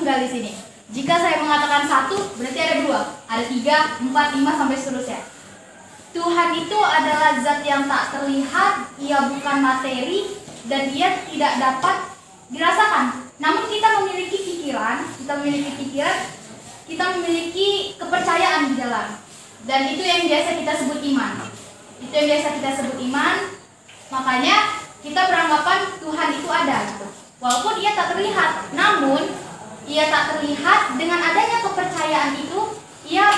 tunggal di sini. Jika saya mengatakan satu, berarti ada dua, ada 3, 4, 5 sampai seterusnya. Tuhan itu adalah zat yang tak terlihat, ia bukan materi, dan ia tidak dapat dirasakan. Namun kita memiliki pikiran, kita memiliki kepercayaan di dalam. Dan itu yang biasa kita sebut iman. Makanya kita beranggapan Tuhan itu ada gitu. Walaupun ia tak terlihat, namun ia tak terlihat, dengan adanya kepercayaan itu ia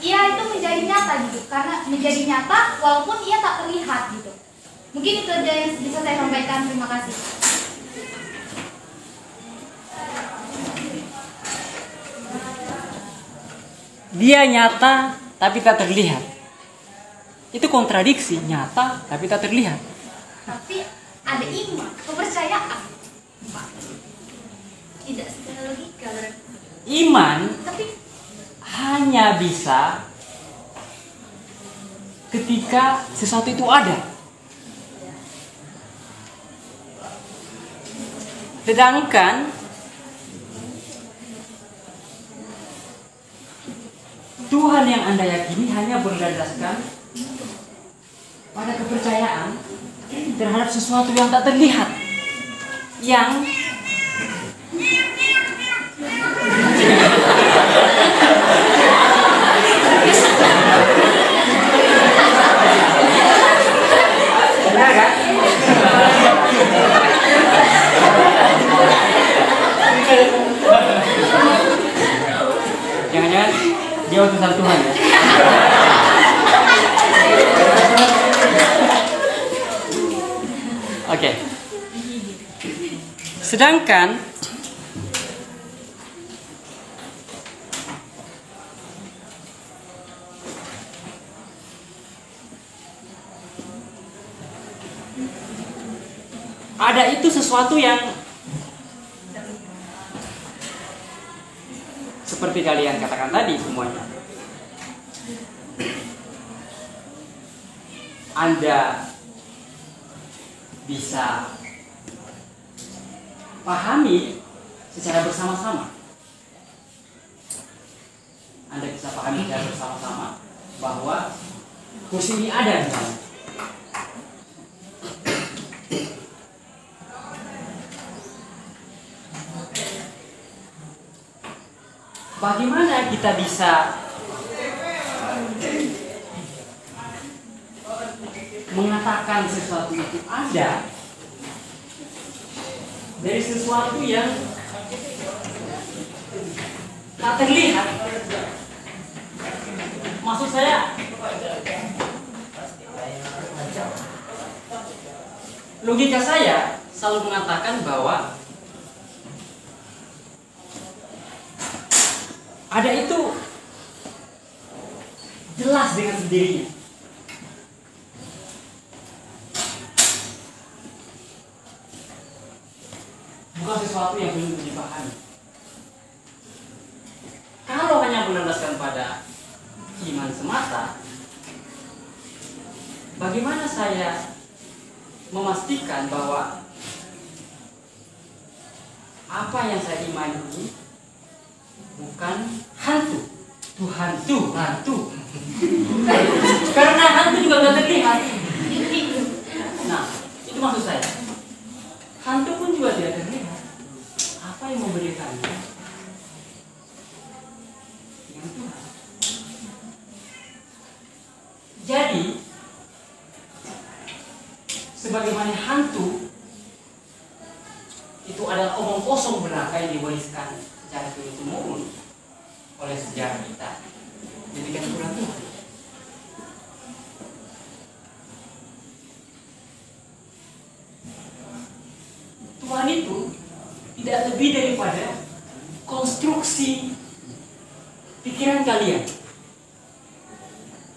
itu menjadi nyata gitu. Karena menjadi nyata walaupun ia tak terlihat gitu. Mungkin itu aja yang bisa saya sampaikan. Terima kasih. Dia nyata tapi tak terlihat. Itu kontradiksi, nyata tapi tak terlihat. Tapi ada iman, kepercayaan. Tidak secara logika berarti. Iman Tapi hanya bisa ketika sesuatu itu ada. Sedangkan Tuhan yang Anda yakini hanya berdasarkan pada kepercayaan terhadap sesuatu yang tak terlihat, yang benar kan? Jangan-jangan dia utusan Tuhan ya? Oke. Sedangkan ada itu sesuatu yang seperti kalian katakan tadi semuanya. Anda bisa pahami secara bersama-sama. Anda bisa pahami secara bersama-sama bahwa kursi ini ada misalnya. Bagaimana kita bisa mengatakan sesuatu itu ada dari sesuatu yang tak terlihat? Maksud saya, logika saya selalu mengatakan bahwa ada itu jelas dengan sendirinya. Bukan sesuatu yang belum dipahami. Kalau hanya berdasarkan pada iman semata, bagaimana saya memastikan bahwa apa yang saya imani ini bukan hantu? Hantu. Karena hantu juga nggak terlihat. Nah, itu maksud saya. Hantu pun juga tidak terlihat. Apa yang memberikannya? Yang Tuhan. Jadi, sebagaimana hantu itu adalah omong kosong belaka yang diwariskan secara turun-temurun oleh sejarah kita. Demikian pula Tuhan. Tuhan itu tidak lebih daripada konstruksi pikiran kalian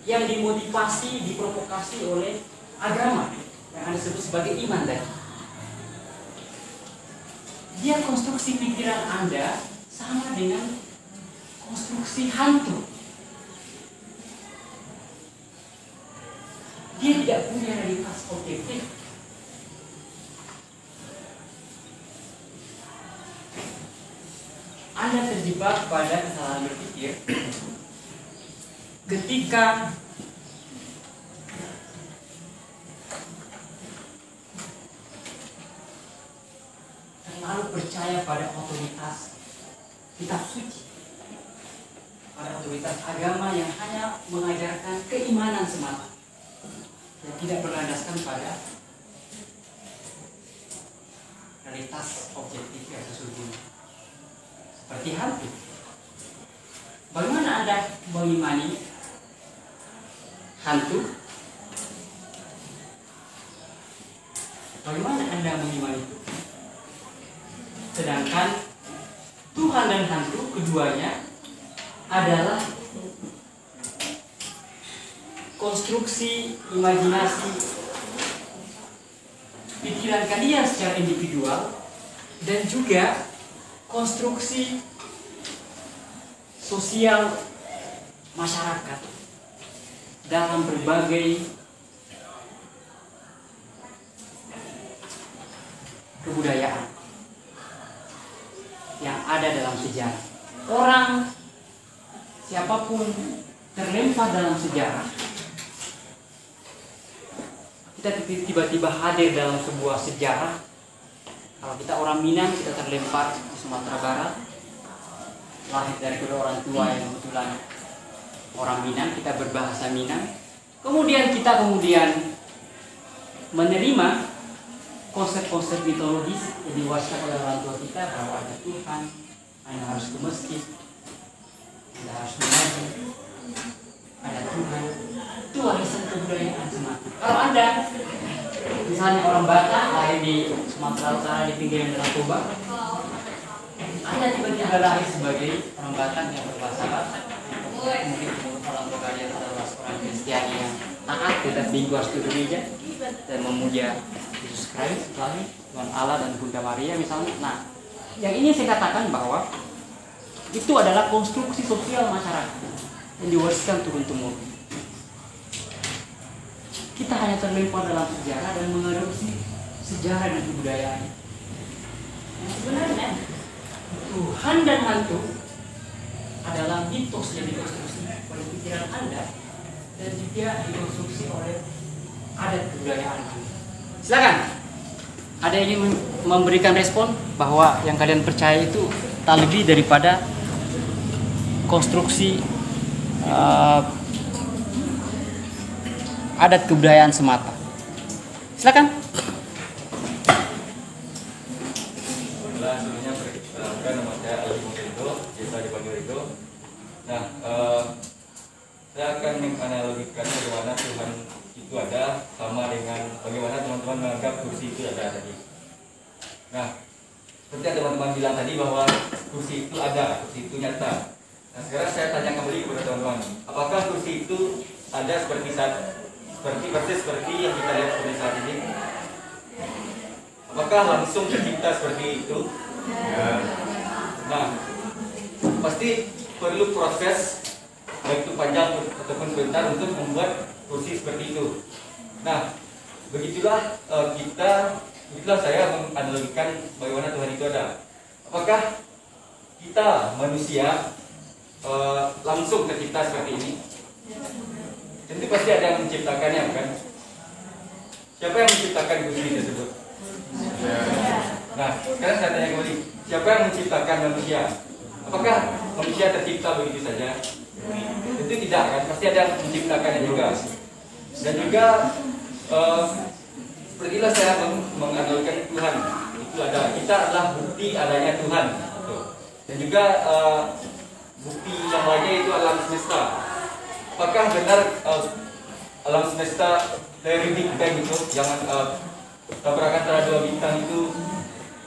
yang dimotivasi, diprovokasi oleh agama yang Anda sebut sebagai iman tadi. Dia konstruksi pikiran Anda sama dengan konstruksi hantu. Dia tidak punya realitas objektif. Anda terjebak pada kesalahan berpikir ketika terlalu percaya pada otoritas kitab suci, pada otoritas agama yang hanya mengajarkan keimanan semata yang tidak berlandaskan pada realitas objektif yang sesungguhnya. Seperti hantu. Bagaimana Anda mengimani hantu? Bagaimana Anda mengimani itu? Sedangkan Tuhan dan hantu keduanya adalah konstruksi imajinasi pikiran kalian secara individual dan juga konstruksi sosial masyarakat dalam berbagai kebudayaan yang ada dalam sejarah. Orang siapapun terlempar dalam sejarah, kita tiba-tiba hadir dalam sebuah sejarah. Kalau kita orang Minang, kita terlempar di Sumatera Barat, lahir dari kedua orang tua yang kebetulan orang Minang, kita berbahasa Minang. Kemudian kita menerima konsep-konsep mitologis yang diwariskan oleh orang tua kita, bahwa ada Tuhan, Anda harus ke masjid, Anda harus mengaji, ada Tuhan. Itu warisan kebudayaan semata. Kalau Anda misalnya orang Batak lahir di Sumatera Utara di pinggiran Danau Toba, Anda tiba-tiba lahir sebagai orang Batak yang berbahasa Batak, mungkin orang tua kalian adalah orang Kristiani yang taat tetap minggu harus ke gereja dan memuja Yesus Kristus, Tuhan Allah dan Bunda Maria misalnya. Nah, yang ini saya katakan bahwa itu adalah konstruksi sosial masyarakat yang diwariskan turun-temurun. Kita hanya terlempar dalam sejarah dan mengadopsi sejarah dan kebudayaan. Yang sebenarnya Tuhan dan hantu adalah mitos yang dikonstruksi oleh pikiran Anda dan juga dikonstruksi oleh adat kebudayaan Anda. Silakan. Ada yang ingin memberikan respon bahwa yang kalian percaya itu tak lebih daripada konstruksi adat kebudayaan semata. Silakan. Sebelumnya perkenalkan, nama saya Ali Mungkito, biasa dipanggil Rido. Nah, saya akan menganalogikan bagaimana Tuhan itu ada sama dengan bagaimana teman-teman menganggap kursi itu ada tadi. Nah, seperti yang teman-teman bilang tadi bahwa kursi itu ada, kursi itu nyata. Nah, sekarang saya tanya kembali kepada teman-teman, apakah kursi itu ada seperti persis yang kita lihat seperti saat ini? Apakah langsung tercipta seperti itu? Ya. Nah, pasti perlu proses baik itu panjang ataupun sebentar untuk membuat kursi seperti itu. Nah, begitulah saya menganalogikan bagaimana Tuhan itu ada. Apakah kita manusia langsung tercipta seperti ini? Tentu pasti ada yang menciptakannya, bukan? Siapa yang menciptakan kursi tersebut? Nah, sekarang saya tanya kembali, siapa yang menciptakan manusia? Apakah manusia tercipta begitu saja? Tentu tidak, kan? Pasti ada yang menciptakannya juga. Dan juga sepertilah saya menganalogikan Tuhan itu ada. Kita adalah bukti adanya Tuhan. Dan juga bukti yang lainnya itu alam semesta. Apakah benar alam semesta dari Big Bang itu, jangan tabrakan antara dua bintang itu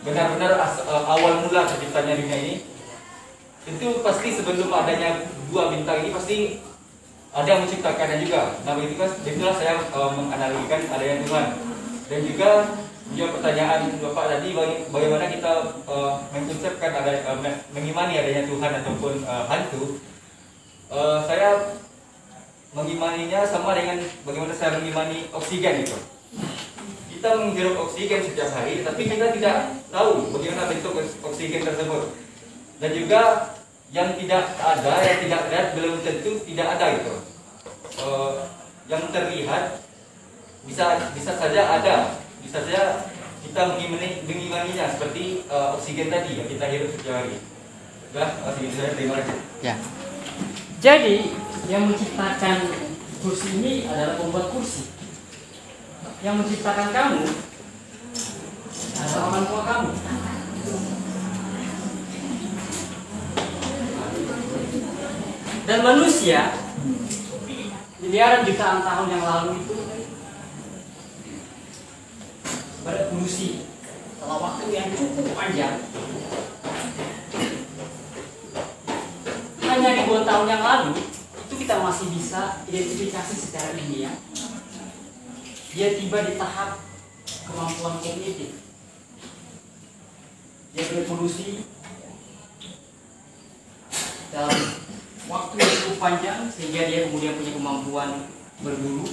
benar-benar awal mula terciptanya dunia ini? Tentu pasti sebelum adanya dua bintang ini pasti ada yang menciptakannya juga. Nah, begitulah saya menganalogikan adanya Tuhan. Dan juga pertanyaan Bapak tadi, bagaimana kita mengkonsepkan mengimani adanya Tuhan ataupun hantu. Saya mengimaninya sama dengan bagaimana saya mengimani oksigen itu. Kita menghirup oksigen setiap hari, tapi kita tidak tahu bagaimana bentuk oksigen tersebut. Dan juga yang tidak ada, yang tidak lihat belum tentu tidak ada gitu. Yang terlihat bisa saja ada, bisa saja kita mengimaninya seperti oksigen tadi yang kita hirup setiap hari. Sudah, segitu saja, terima kasih. Ya. Jadi yang menciptakan kursi ini adalah pembuat kursi. Yang menciptakan kamu adalah orang tua kamu. Dan manusia miliaran jutaan tahun yang lalu itu berevolusi dalam waktu yang cukup panjang. Hanya ribuan tahun yang lalu itu kita masih bisa identifikasi secara ilmiah. Dia tiba di tahap kemampuan kognitif. Dia berevolusi dalam waktu yang cukup panjang sehingga dia kemudian punya kemampuan berburu,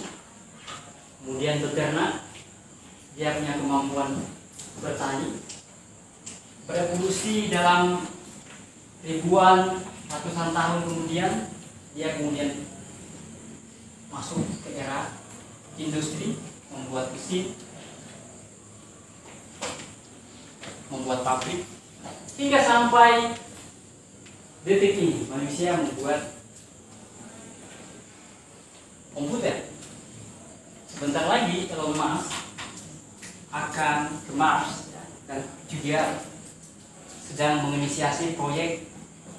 kemudian beternak, dia punya kemampuan bertani, berevolusi dalam ribuan ratusan tahun kemudian dia kemudian masuk ke era industri, membuat mesin, membuat pabrik, hingga sampai detik ini manusia membuat komputer. Sebentar lagi Elon Musk akan ke Mars dan juga sedang menginisiasi proyek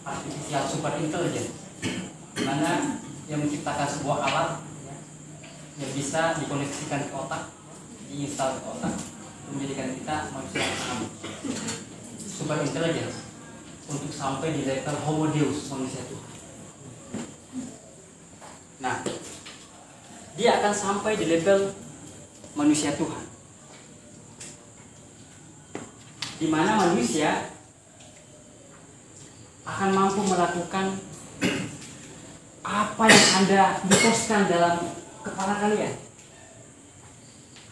artificial super intelligence, di mana dia menciptakan sebuah alat yang bisa dikoneksikan ke otak, diinstal ke otak, menjadikan kita manusia yang sangat super intelligence untuk sampai di level Homo Deus, manusia Tuhan. Nah, dia akan sampai di level manusia Tuhan, di mana manusia akan mampu melakukan apa yang Anda mitoskan dalam kepala kalian,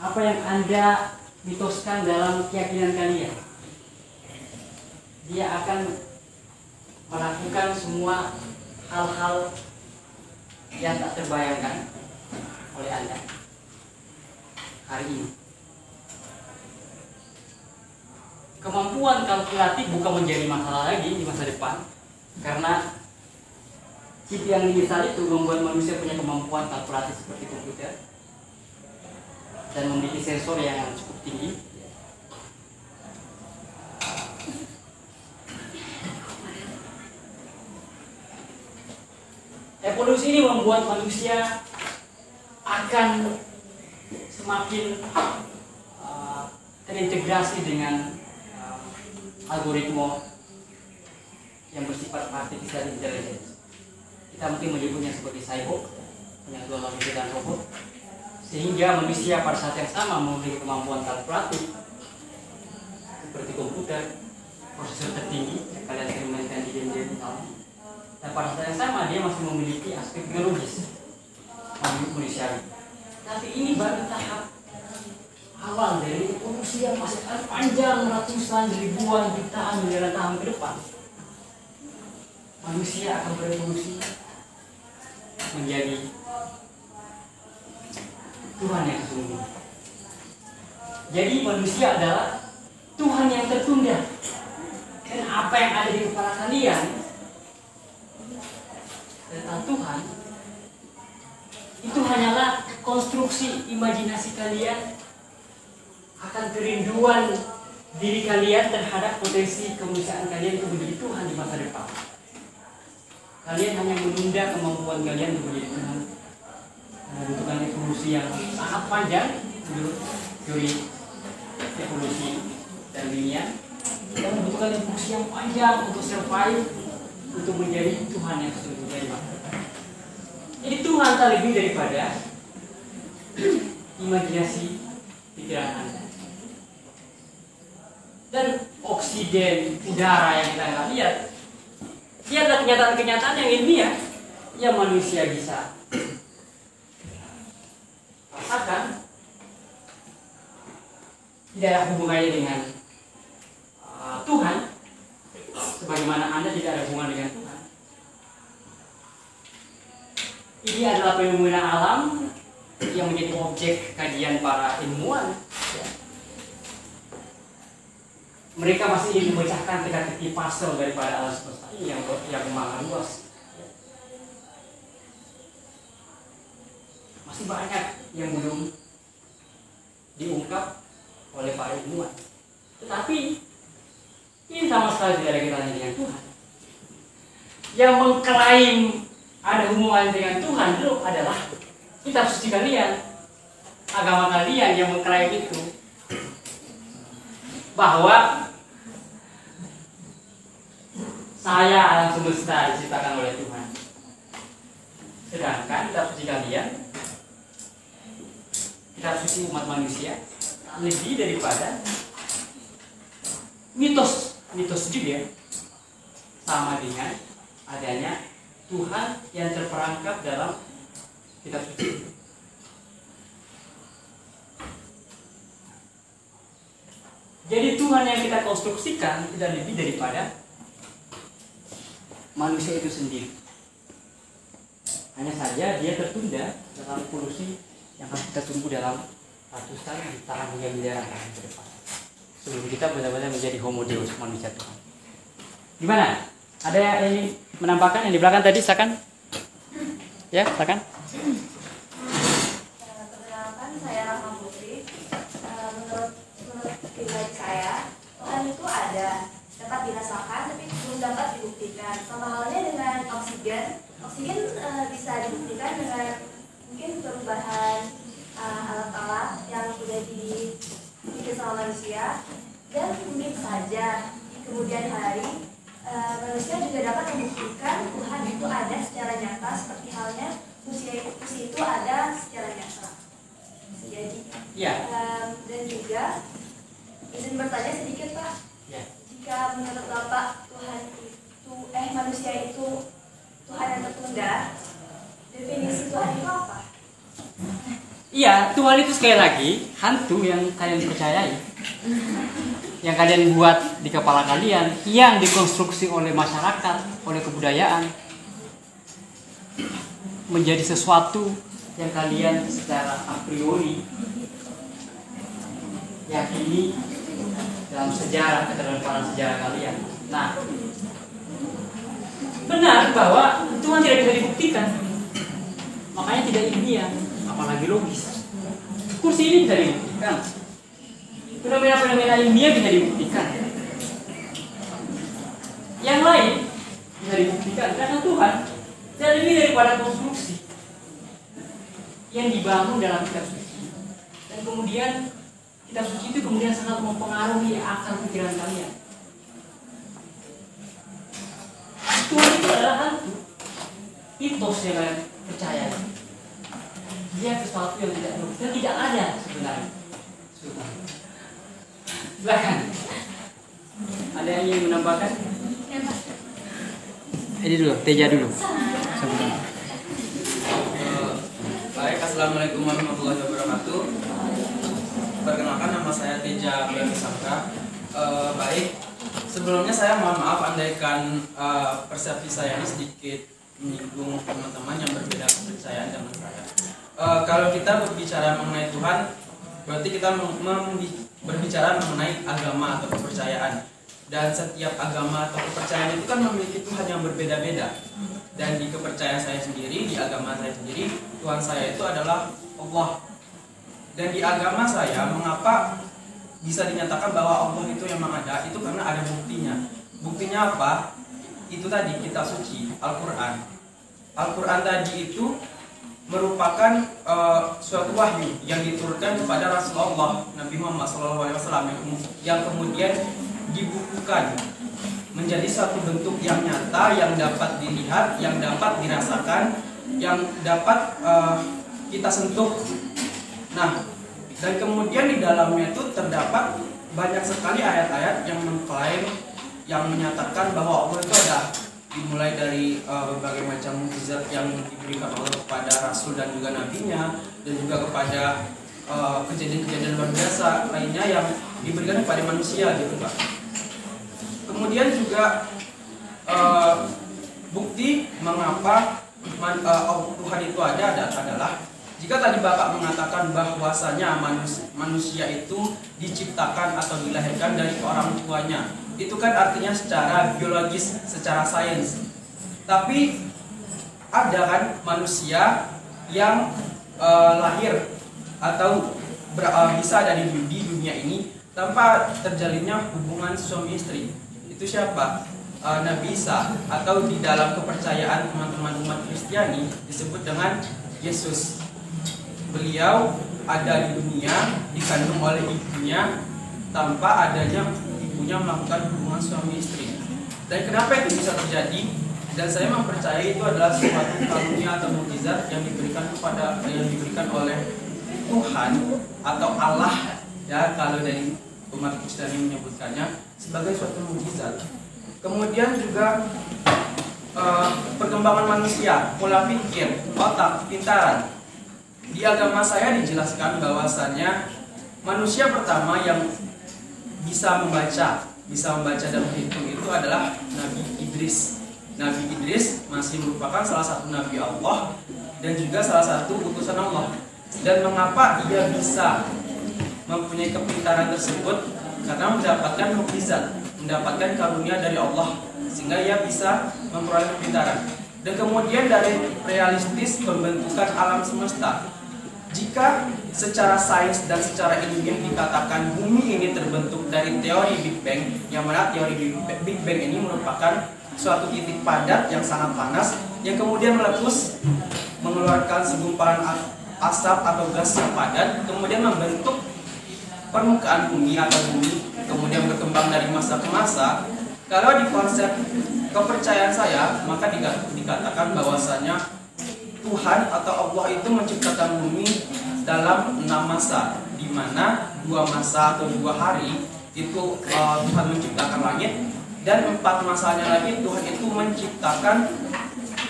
apa yang Anda mitoskan dalam keyakinan kalian. Dia akan melakukan semua hal-hal yang tak terbayangkan oleh Anda hari ini. Kemampuan kalkulatif bukan menjadi masalah lagi di masa depan, karena chip yang diinstal itu membuat manusia punya kemampuan kalkulatif seperti komputer dan memiliki sensor yang cukup tinggi. Evolusi ini membuat manusia akan semakin terintegrasi dengan algoritma yang bersifat artificial intelligence. Kita mungkin menyebutnya sebagai cyborg, penyatuan manusia dan robot, sehingga manusia pada saat yang sama memiliki kemampuan kalkulatif seperti komputer, prosesor tertinggi yang kalian sering mainkan di game-game misalnya. Dan pada saat yang sama dia masih memiliki aspek biologis manusiawi. Tapi ini baru tahap awal dari evolusi yang masih akan panjang ratusan, ribuan, jutaan, miliaran tahun ke depan. Manusia akan berevolusi menjadi Tuhan yang sesungguhnya. Jadi manusia adalah Tuhan yang tertunda. Dan apa yang ada di kepala kalian tentang Tuhan itu hanyalah konstruksi imajinasi kalian akan kerinduan diri kalian terhadap potensi kemanusiaan kalian untuk menjadi Tuhan di masa depan. Kalian hanya menunda kemampuan kalian untuk menjadi Tuhan, membutuhkan evolusi yang sangat panjang menurut teori evolusi darwinian. Kita membutuhkan evolusi yang panjang untuk survive, untuk menjadi Tuhan yang sesungguhnya di masa depan. Jadi Tuhan tak lebih daripada imajinasi pikiran Anda. Dan oksigen, udara yang kita nggak lihat, dia adalah kenyataan-kenyataan yang ilmiah yang manusia bisa rasakan. Tidak ada hubungannya dengan Tuhan, sebagaimana Anda tidak ada hubungan dengan Tuhan. yang menjadi objek kajian para ilmuwan. Ya. Mereka masih ingin memecahkan teka-teki puzzle daripada alam semesta ini yang maha luas. Ya. Masih banyak yang belum diungkap oleh para ilmuwan. Tetapi ini sama sekali tidak ada kaitannya dengan Tuhan. Yang mengklaim ada hubungan dengan Tuhan itu adalah kitab suci kalian, agama kalian yang mengklaim itu, bahwa saya alam semesta diciptakan oleh Tuhan. Sedangkan kitab suci kalian, kitab suci umat manusia, lebih daripada mitos juga sama dengan adanya Tuhan yang terperangkap dalam kitab suci. Jadi Tuhan yang kita konstruksikan tidak lebih daripada manusia itu sendiri. Hanya saja dia tertunda dalam evolusi yang harus kita tunggu dalam ratusan jutaan hingga miliaran tahun ke depan. Sebelum kita benar-benar menjadi homo deus, manusia Tuhan. Gimana? Ada yang menambahkan yang di belakang tadi, silakan. Ya, silakan. Perkenalkan, saya Rahma Putri. Menurut pribadi saya, Tuhan itu ada, dapat dirasakan, tapi belum dapat dibuktikan. Sama halnya dengan oksigen. Oksigen bisa dibuktikan dengan mungkin perubahan alat-alat yang sudah dibikin sama manusia, dan mungkin saja di kemudian hari manusia juga dapat membuktikan Tuhan itu ada secara nyata, seperti halnya kursi itu ada secara nyata. Jadi, ya. Dan juga izin bertanya sedikit Pak, Ya. jika menurut Bapak Tuhan itu manusia itu Tuhan yang tertunda, definisi Tuhan itu apa? Iya, Tuhan itu sekali lagi hantu yang kalian percayai, yang kalian buat di kepala kalian, yang dikonstruksi oleh masyarakat, oleh kebudayaan, menjadi sesuatu yang kalian secara a priori yakini dalam sejarah, keterlibatan sejarah kalian. Nah, benar bahwa Tuhan tidak bisa dibuktikan, makanya tidak ilmiah, apalagi logis. Kursi ini bisa dibuktikan, fenomena-fenomena ilmiah bisa dibuktikan, yang lain bisa dibuktikan, karena Tuhan tidak lebih daripada konstruksi yang dibangun dalam kitab suci, dan kemudian kitab suci itu kemudian sangat mempengaruhi akal pikiran kalian. Tuhan itu adalah hantu, mitos yang kalian percaya. Dia sesuatu yang tidak logis dan tidak ada sebenarnya. Silakan. Ada yang ingin menambahkan? Ini dulu, Teja dulu. Baik, assalamualaikum warahmatullahi wabarakatuh. Perkenalkan, nama saya Teja Bernisangka. Baik, sebelumnya saya mohon maaf andaikan persepsi saya ini sedikit menyinggung teman-teman yang berbeda kepercayaan dengan saya. Kalau kita berbicara mengenai Tuhan, berarti kita berbicara mengenai agama atau kepercayaan. Dan setiap agama atau kepercayaan itu kan memiliki Tuhan yang berbeda-beda. Dan di kepercayaan saya sendiri, di agama saya sendiri, Tuhan saya itu adalah Allah. Dan di agama saya, mengapa bisa dinyatakan bahwa Allah itu memang ada? Itu karena ada buktinya. Buktinya apa? Itu tadi kitab suci, Al-Quran. Al-Quran tadi itu merupakan suatu wahyu yang diturunkan kepada Rasulullah Nabi Muhammad SAW yang kemudian dibukukan menjadi satu bentuk yang nyata, yang dapat dilihat, yang dapat dirasakan, yang dapat kita sentuh. Nah, dan kemudian di dalamnya itu terdapat banyak sekali ayat-ayat yang mengklaim, yang menyatakan bahwa Allah itu ada, dimulai dari berbagai macam mukjizat yang diberikan Allah kepada Rasul dan juga Nabinya, dan juga kepada kejadian-kejadian luar biasa lainnya yang diberikan kepada manusia gitu Pak. Kemudian juga bukti mengapa Tuhan itu ada adalah Jika tadi Bapak mengatakan bahwasanya manusia itu diciptakan atau dilahirkan dari orang tuanya, itu kan artinya secara biologis, secara sains. Tapi ada kan manusia yang lahir atau bisa ada di dunia ini tanpa terjalinnya hubungan suami istri. Itu siapa? Nabi Isa, atau di dalam kepercayaan teman-teman umat Kristiani disebut dengan Yesus. Beliau ada di dunia, dikandung oleh ibunya tanpa adanya ibunya melakukan hubungan suami istri. Dan kenapa itu bisa terjadi? Dan saya mempercayai itu adalah suatu karunia atau mukjizat yang diberikan oleh Tuhan atau Allah, ya kalau dari umat Kristiani menyebutkannya sebagai suatu mukjizat. Kemudian juga perkembangan manusia, pola pikir, otak, pintaran. Di agama saya dijelaskan bahwasannya manusia pertama yang bisa membaca dan berhitung itu adalah Nabi Idris. Nabi Idris masih merupakan salah satu nabi Allah dan juga salah satu utusan Allah. Dan mengapa ia bisa mempunyai kepintaran tersebut? Karena mendapatkan mukjizat, mendapatkan karunia dari Allah, sehingga ia bisa memperoleh kepintaran. Dan kemudian dari realistis pembentukan alam semesta. Jika secara sains dan secara ilmiah dikatakan bumi ini terbentuk dari teori Big Bang, yang mana teori Big Bang ini merupakan suatu titik padat yang sangat panas yang kemudian meletus mengeluarkan segumpalan asap atau gas yang padat, kemudian membentuk permukaan bumi atau bumi, kemudian berkembang dari masa ke masa. Kalau di konsep kepercayaan saya, maka dikatakan bahwasanya Tuhan atau Allah itu menciptakan bumi dalam 6 masa, di mana 2 masa atau 2 hari itu Tuhan menciptakan langit, dan 4 masanya lagi Tuhan itu menciptakan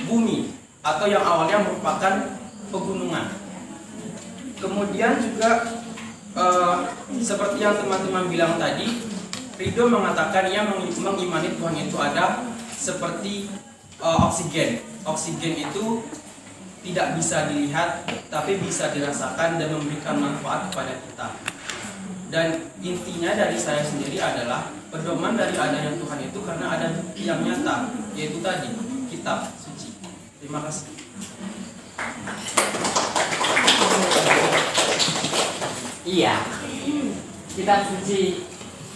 bumi atau yang awalnya merupakan pegunungan. Kemudian juga seperti yang teman-teman bilang tadi, Ridho mengatakan ia mengimani Tuhan itu ada seperti oksigen. Oksigen itu tidak bisa dilihat, tapi bisa dirasakan dan memberikan manfaat kepada kita. Dan intinya dari saya sendiri adalah pedoman dari adanya Tuhan itu karena ada bukti yang nyata, yaitu tadi kitab suci. Terima kasih. Iya, kitab suci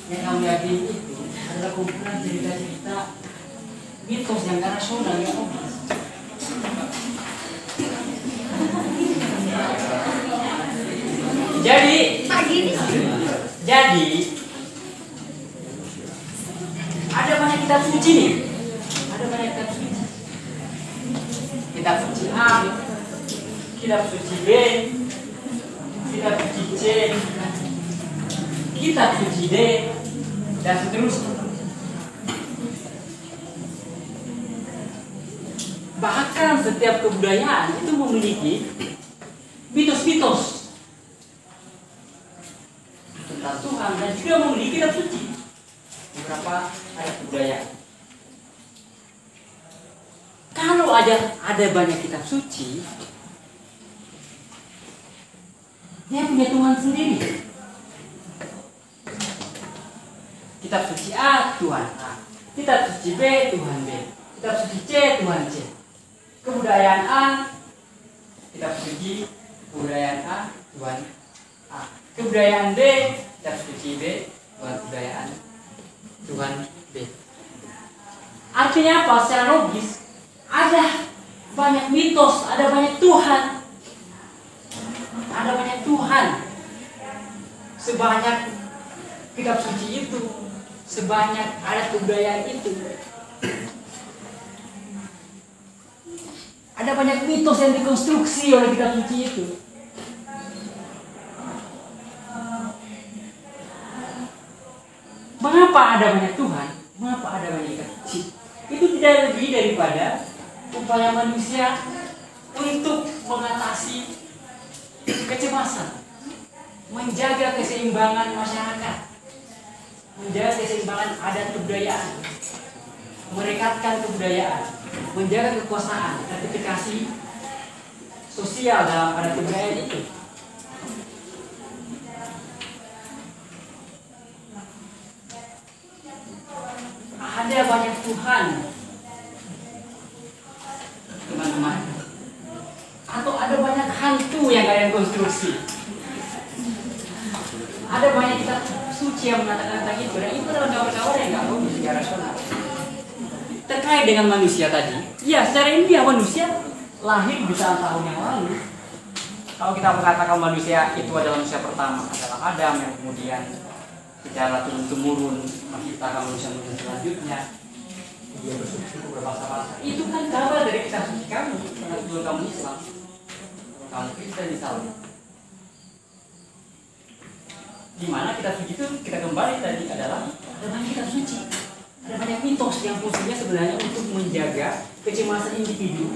yang kami yakini itu adalah kumpulan cerita-cerita mitos yang gak rasional yang logis. Jadi ada banyak kitab suci nih. Ada banyak kitab suci. Kitab suci A, kitab suci B, kitab suci C, kitab suci D, dan seterusnya. Bahkan setiap kebudayaan itu memiliki mitos-mitos tentang Tuhan dan juga memiliki kitab suci. Beberapa ayat kebudayaan. Kalau ada banyak kitab suci, dia punya Tuhan sendiri. Kitab suci A, Tuhan A. Kitab suci B, Tuhan B. Kitab suci C, Tuhan C. Kebudayaan A, kitab suci kebudayaan A, Tuhan A. Kebudayaan B, kitab suci B, kebudayaan Tuhan B. Artinya apa? Secara logis, ada banyak mitos, ada banyak Tuhan. Ada banyak Tuhan. Sebanyak kitab suci itu, sebanyak adat kebudayaan itu. Ada banyak mitos yang dikonstruksi oleh kitab suci itu. Mengapa ada banyak Tuhan? Mengapa ada banyak kitab suci? Itu tidak lebih daripada upaya manusia untuk mengatasi kecemasan, menjaga keseimbangan masyarakat, menjaga keseimbangan adat kebudayaan, merekatkan kebudayaan, menjaga kekuasaan, sertifikasi sosial dalam adat kebudayaan itu. Ada banyak Tuhan, teman-teman, atau ada banyak hantu yang kalian konstruksi. Ada banyak kitab suci yang mengatakan tentang itu, dan itu adalah kabar-kabar yang nggak logis, nggak rasional. Terkait dengan manusia tadi, ya secara ilmiah manusia lahir jutaan tahun yang lalu. Kalau kita mengatakan manusia itu adalah manusia pertama adalah Adam, yang kemudian secara turun-temurun menciptakan manusia-manusia selanjutnya, dia bersuku berbangsa-bangsa. Itu kan kabar dari kitab suci kamu, menurut kamu Islam, kamu Kristen misalnya. Di mana kitab suci itu kita kembali tadi adalah ada banyak kitab suci, ada banyak mitos yang fungsinya sebenarnya untuk menjaga kecemasan individu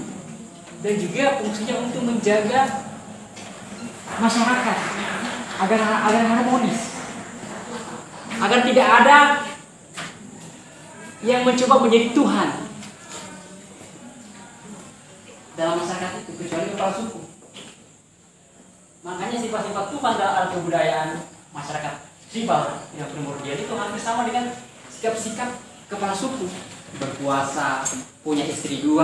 dan juga fungsinya untuk menjaga masyarakat agar harmonis, agar tidak ada yang mencoba menjadi Tuhan dalam masyarakat itu kecuali kepala suku. Makanya sifat-sifat Tuhan dalam alat kebudayaan masyarakat tribal yang primordial itu hampir sama dengan sikap-sikap kepala suku, berkuasa, punya istri 2,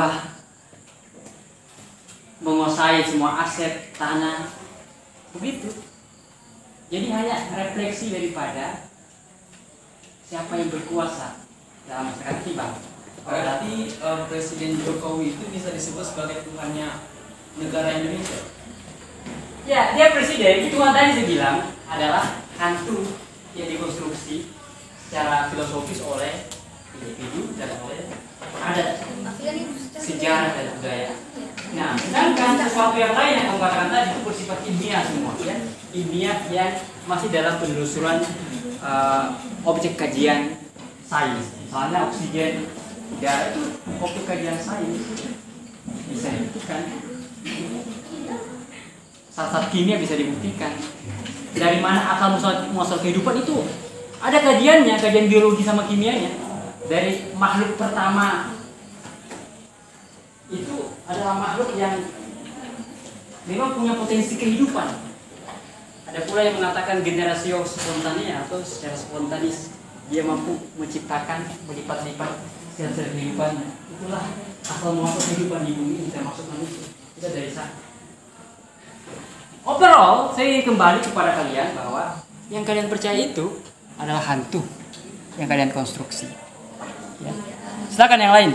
menguasai semua aset tanah, begitu. Jadi hanya refleksi daripada siapa yang berkuasa dalam masyarakat tribal. Berarti Presiden Jokowi itu bisa disebut sebagai Tuhannya negara Indonesia. Ya, dia presiden. Itu Tuhan tadi saya bilang adalah hantu yang dikonstruksi secara filosofis oleh individu dan oleh adat, sejarah dan budaya. Nah, sedangkan sesuatu yang lain yang kamu katakan tadi itu bersifat ilmiah semua, ya, ilmiah yang masih dalam penelusuran objek kajian sains. Misalnya oksigen, udara itu objek kajian sains bisa dibuktikan. Zat-zat kimia bisa dibuktikan. Dari mana asal muasal kehidupan itu ada kajiannya, kajian biologi sama kimianya. Dari makhluk pertama itu adalah makhluk yang memang punya potensi kehidupan. Ada pula yang mengatakan generasio spontanea atau secara spontanis dia mampu menciptakan, melipat-lipat sel-sel kehidupannya. Itulah asal muasal kehidupan di bumi ini, termasuk manusia. Itu dari sana. Overall, saya kembali kepada kalian bahwa yang kalian percaya itu adalah hantu yang kalian konstruksi. Ya. Silakan yang lain.